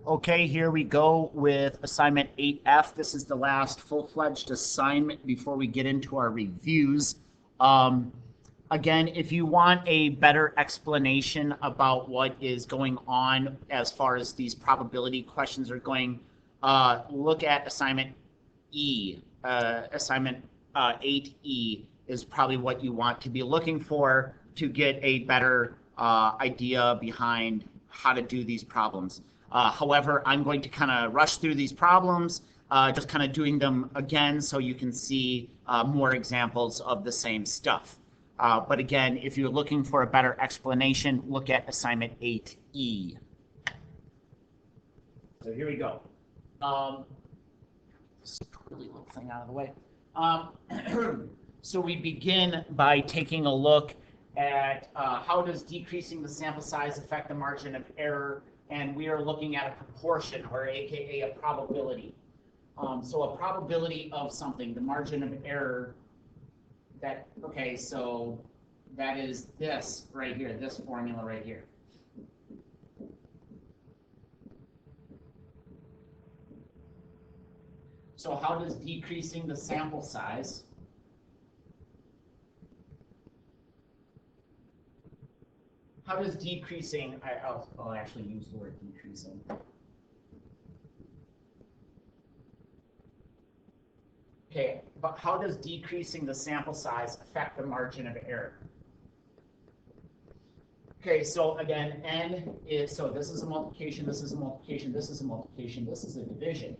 Okay, here we go with assignment 8F. This is the last full-fledged assignment before we get into our reviews. Um, Again, if you want a better explanation about what is going on as far as these probability questions are going, look at assignment E. Assignment 8E is probably what you want to be looking for to get a better idea behind how to do these problems. However, I'm going to kind of rush through these problems, just kind of doing them again so you can see more examples of the same stuff. But again, if you're looking for a better explanation, look at assignment 8E. So here we go. This twirly little thing out of the way. So we begin by taking a look at how does decreasing the sample size affect the margin of error, and we are looking at a proportion, or AKA a probability. So a probability of something, the margin of error, so that is this right here, this formula right here. So how does decreasing the sample size decreasing, I'll actually use the word decreasing. Okay, but how does decreasing the sample size affect the margin of error? Okay, so again, n is, so this is a multiplication, this is a multiplication, this is a multiplication, this is a division.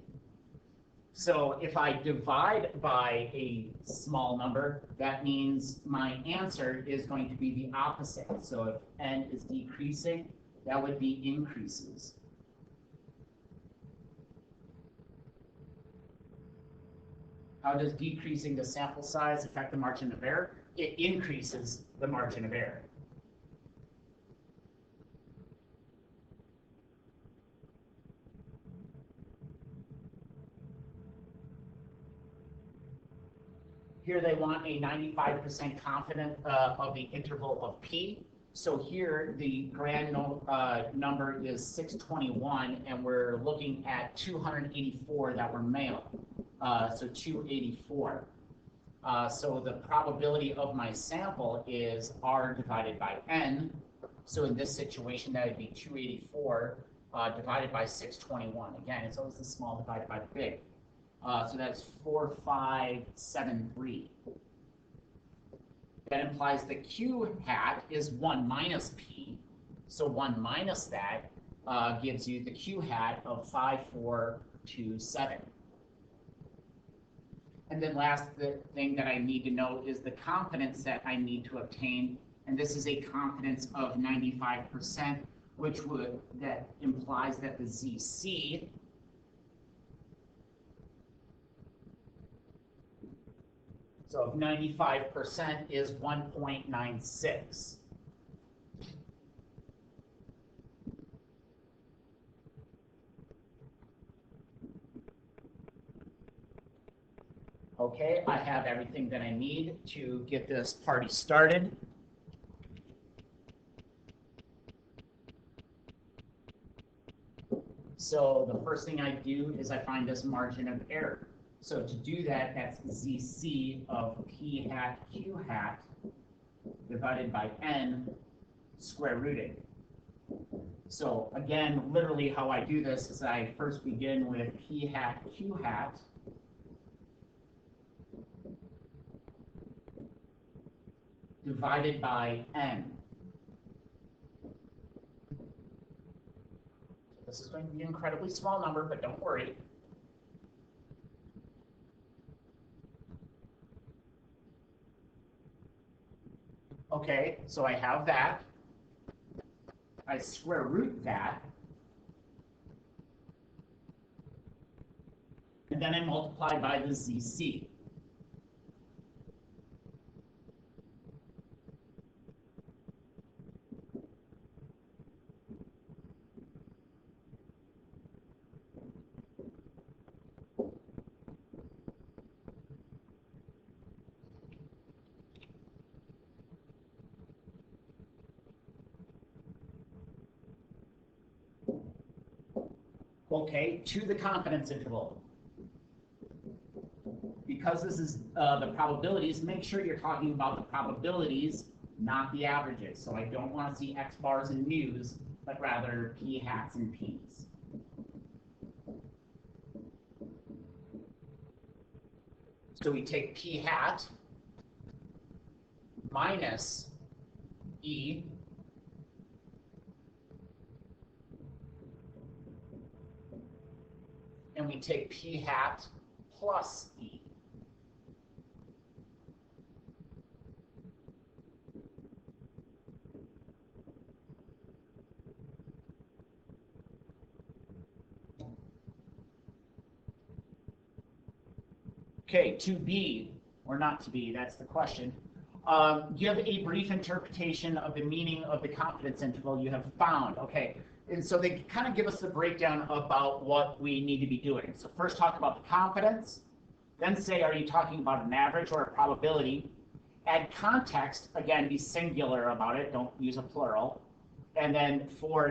So if I divide by a small number, that means my answer is going to be the opposite. So if n is decreasing, that would be increases. How does decreasing the sample size affect the margin of error? It increases the margin of error. Here they want a 95% confidence of the interval of P. So here the grand number is 621, and we're looking at 284 that were male. So 284. So the probability of my sample is R divided by N. So in this situation, that would be 284 divided by 621. Again, it's always the small divided by the big. So that's 4573. That implies the Q hat is 1 minus P. So 1 minus that gives you the Q hat of 5427. And then last thing that I need to know is the confidence that I need to obtain. And this is a confidence of 95%, that implies that the ZC so if 95% is 1.96. Okay, I have everything that I need to get this party started. So the first thing I do is I find this margin of error. So to do that, that's ZC of P hat Q hat divided by N square rooted. So again, literally how I do this is I first begin with P hat Q hat divided by N. This is going to be an incredibly small number, but don't worry. Okay, so I have that. I square root that. And then I multiply by the ZC. Okay, to the confidence interval. Because this is the probabilities, make sure you're talking about the probabilities, not the averages. So I don't want to see X bars and mu's, but rather P hats and P's. So we take P hat minus E and we take P hat plus E. Okay, to be or not to be, that's the question. Give a brief interpretation of the meaning of the confidence interval you have found. Okay, and so they kind of give us the breakdown about what we need to be doing. So first talk about the confidence, then say, are you talking about an average or a probability? Add context, again, be singular about it, don't use a plural. And then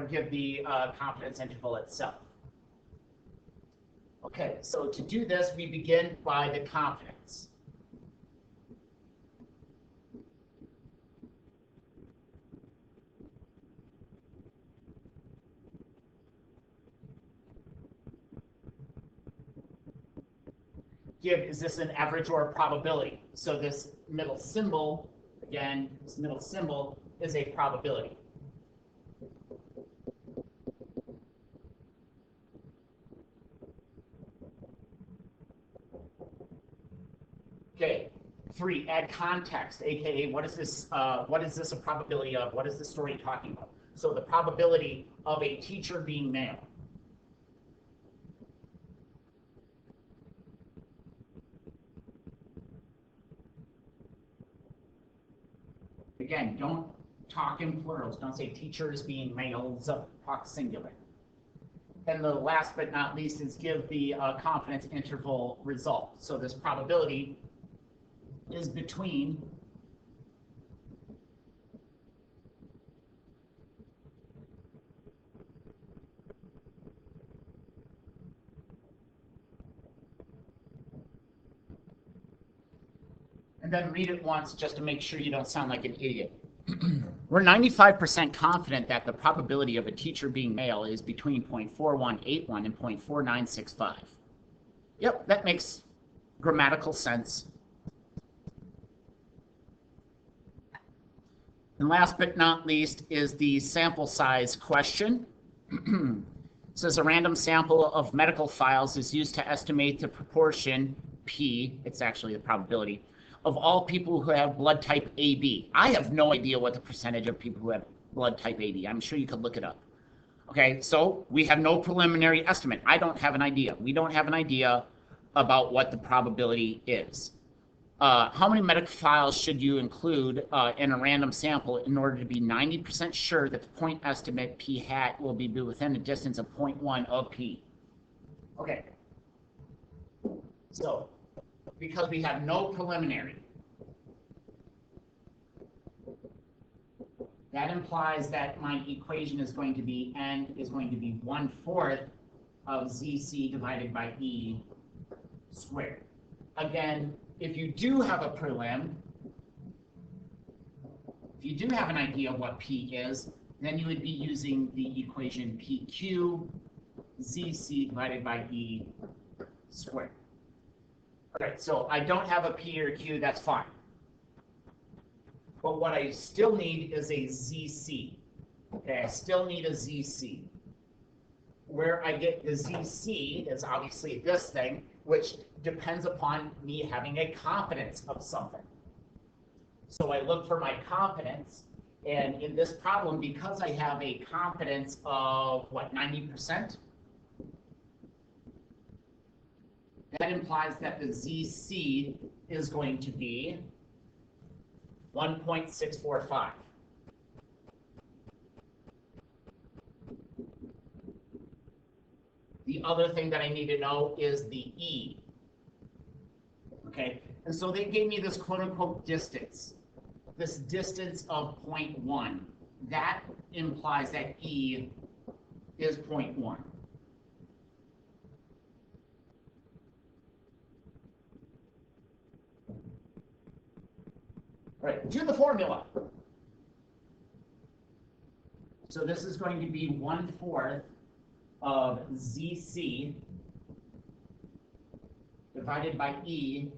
give the confidence interval itself. Okay, so to do this, we begin by the confidence. Is this an average or a probability? So this middle symbol, again, this middle symbol is a probability. Okay, 3, add context, aka what is this a probability of? What is the story talking about? So the probability of a teacher being male. Again, don't talk in plurals. Don't say teachers being males, talk singular. And the last but not least is give the confidence interval result. So this probability is between and then read it once just to make sure you don't sound like an idiot. We're 95% confident that the probability of a teacher being male is between 0.4181 and 0.4965. Yep, that makes grammatical sense. And last but not least is the sample size question. It says a random sample of medical files is used to estimate the proportion, P, it's actually the probability, of all people who have blood type AB. I have no idea what the percentage of people who have blood type AB. I'm sure you could look it up. Okay, so we have no preliminary estimate. I don't have an idea. We don't have an idea about what the probability is. How many medical files should you include in a random sample in order to be 90% sure that the point estimate P hat will be within a distance of 0.1 of P? Okay. So, because we have no preliminary, that implies that my equation is going to be N is going to be 1/4 of ZC divided by E squared. Again, if you do have a prelim, if you do have an idea of what P is, then you would be using the equation PQ ZC divided by E squared. All right, so I don't have a P or Q, that's fine. But what I still need is a ZC. Okay, I still need a ZC. Where I get the ZC is obviously this thing, which depends upon me having a confidence of something. So I look for my confidence, and in this problem, because I have a confidence of, what, 90%? That implies that the ZC is going to be 1.645. The other thing that I need to know is the E. Okay, and so they gave me this quote-unquote distance, this distance of 0.1. That implies that E is 0.1. to the formula. So this is going to be 1/4 of ZC divided by E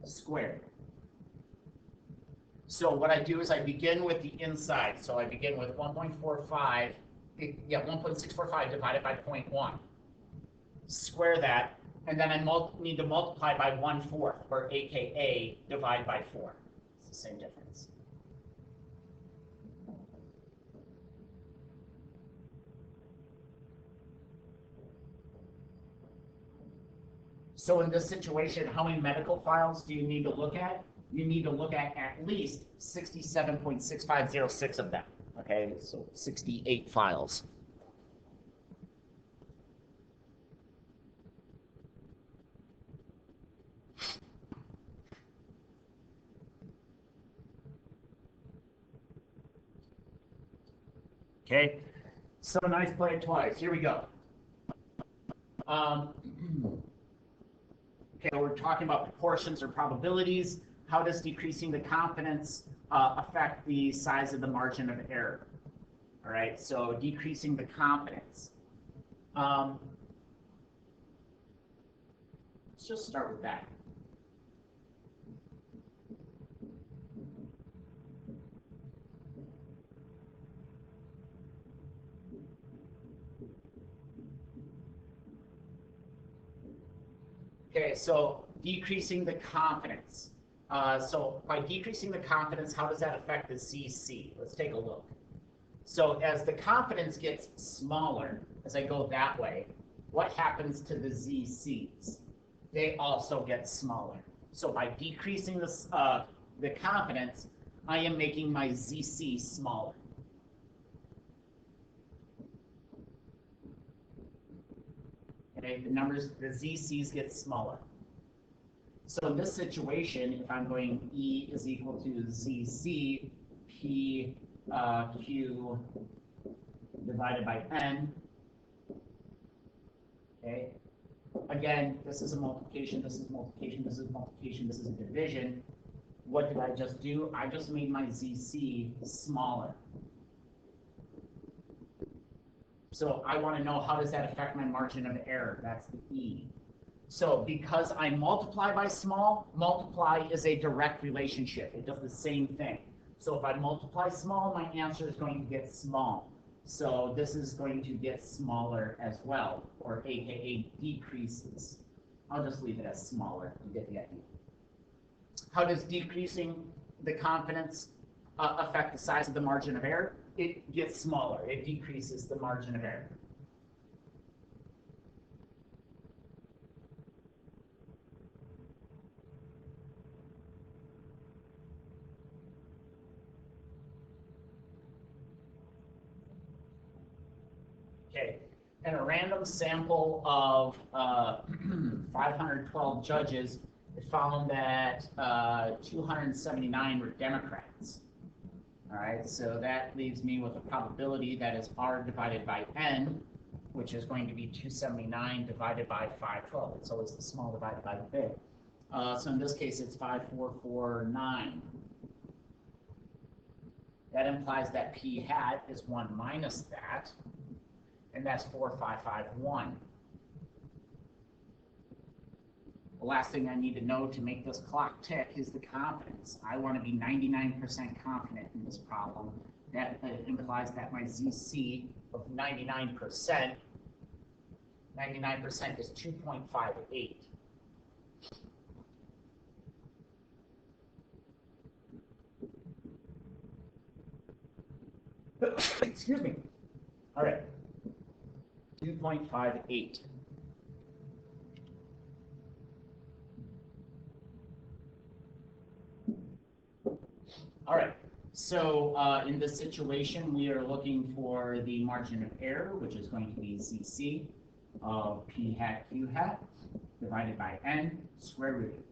squared. So what I do is I begin with the inside. So I begin with 1.45, 1.645 divided by 0.1. Square that, and then I need to multiply by 1/4, or AKA divide by 4. It's the same difference. So in this situation, how many medical files do you need to look at? You need to look at least 67.6506 of them. Okay, so 68 files. Okay, so nice play it twice. Here we go. Okay, we're talking about proportions or probabilities. How does decreasing the confidence affect the size of the margin of error? All right, so decreasing the confidence. Let's just start with that. Okay, so decreasing the confidence. So by decreasing the confidence, how does that affect the ZC? Let's take a look. So as the confidence gets smaller, as I go that way, what happens to the ZCs? They also get smaller. So by decreasing the confidence, I am making my ZC smaller. Okay, the ZCs get smaller. So in this situation, if I'm going E is equal to ZC P Q divided by N, okay? Again, this is a multiplication, this is multiplication, this is multiplication, this is a division. What did I just do? I just made my ZC smaller. So I want to know, how does that affect my margin of error? That's the E. So because I multiply by small, multiply is a direct relationship. It does the same thing. So if I multiply small, my answer is going to get small. So this is going to get smaller as well, or AKA decreases. I'll just leave it as smaller. You get the idea. How does decreasing the confidence affect the size of the margin of error? It gets smaller. It decreases the margin of error. Okay, and a random sample of 512 judges, it found that 279 were Democrats. All right, so that leaves me with a probability that is R divided by N, which is going to be 279 divided by 512. It's always the small divided by the big. So in this case, it's 5449. That implies that P hat is 1 minus that, and that's 4551. The last thing I need to know to make this clock tick is the confidence. I want to be 99% confident in this problem. That implies that my ZC of 99% is 2.58. Excuse me. All right. 2.58. All right, so in this situation, we are looking for the margin of error, which is going to be ZC of P hat Q hat divided by N square root.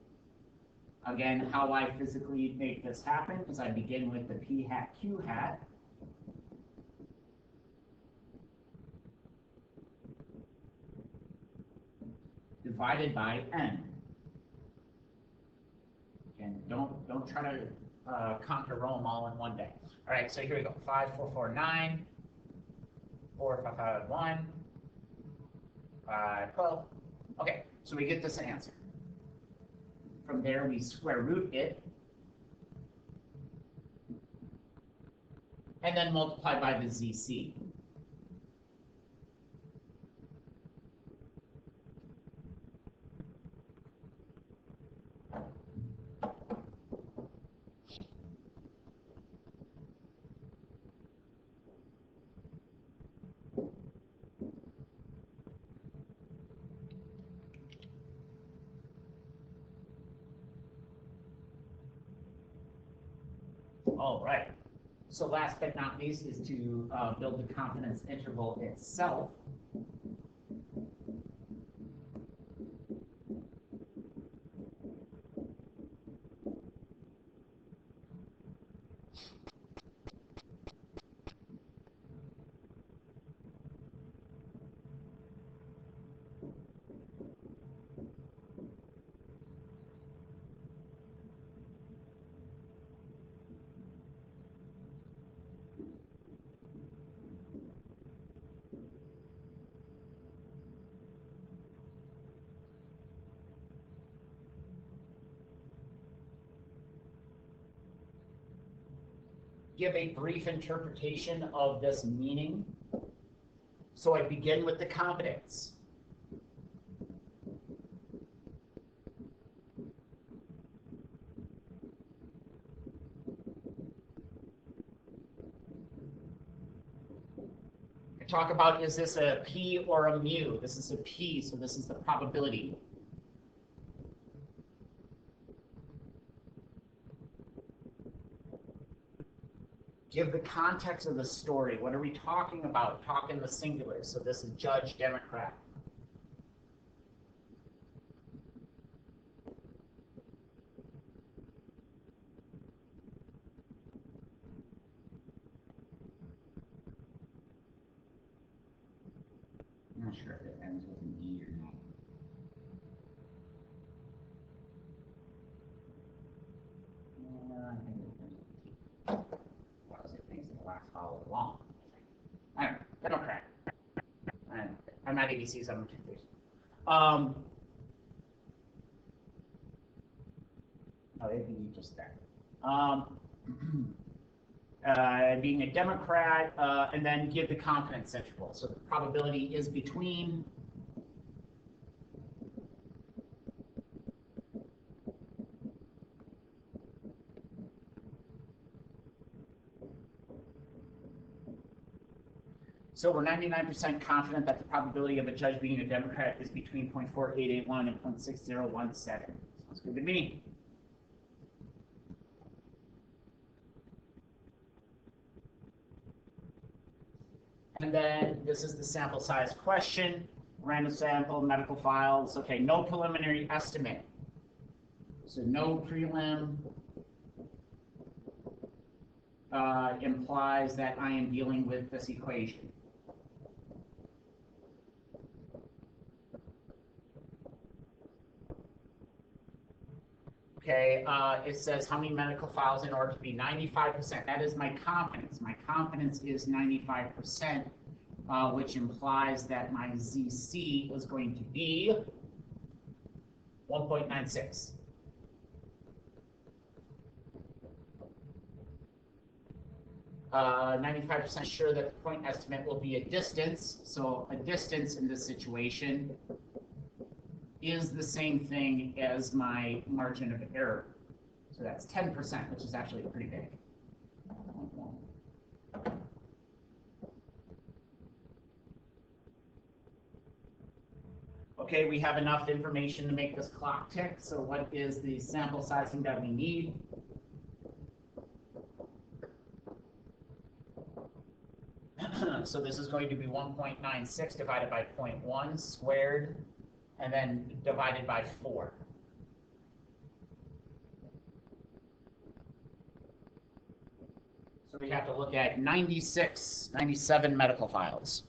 Again, how I physically make this happen is I begin with the P hat Q hat divided by N. And don't try to conquer Rome all in one day. All right, so here we go. 5, 4, 4, 9, 4, 5, 5, 1, 5, 12. Okay, so we get this answer. From there, we square root it, and then multiply by the ZC. All right. So last but not least is to build the confidence interval itself. Give a brief interpretation of this meaning. So I begin with the confidence. I talk about, is this a P or a mu? This is a P, so this is the probability. Give the context of the story. What are we talking about? Talk in the singular. So this is Judge, Democrat. I'm not sure if it ends with an E or not. I think it ends with a T. What was it? Things that last all along. I don't know. Democrat. I'm not ABC, so I'm confused. No, it'd be just that. Being a Democrat, and then give the confidence interval. So the probability is between So we're 99% confident that the probability of a judge being a Democrat is between 0.4881 and 0.6017. Sounds good to me. And then this is the sample size question. Random sample, medical files. Okay, no preliminary estimate. So no prelim implies that I am dealing with this equation. Okay, it says how many medical files in order to be 95%. That is my confidence. My confidence is 95%, which implies that my ZC is going to be 1.96. Uh, 95% sure that the point estimate will be a distance. So a distance in this situation is the same thing as my margin of error. So that's 10%, which is actually pretty big. Okay, we have enough information to make this clock tick. So what is the sample sizing that we need? So this is going to be 1.96 divided by 0.1 squared, and then divided by 4. So we have to look at 97 medical files.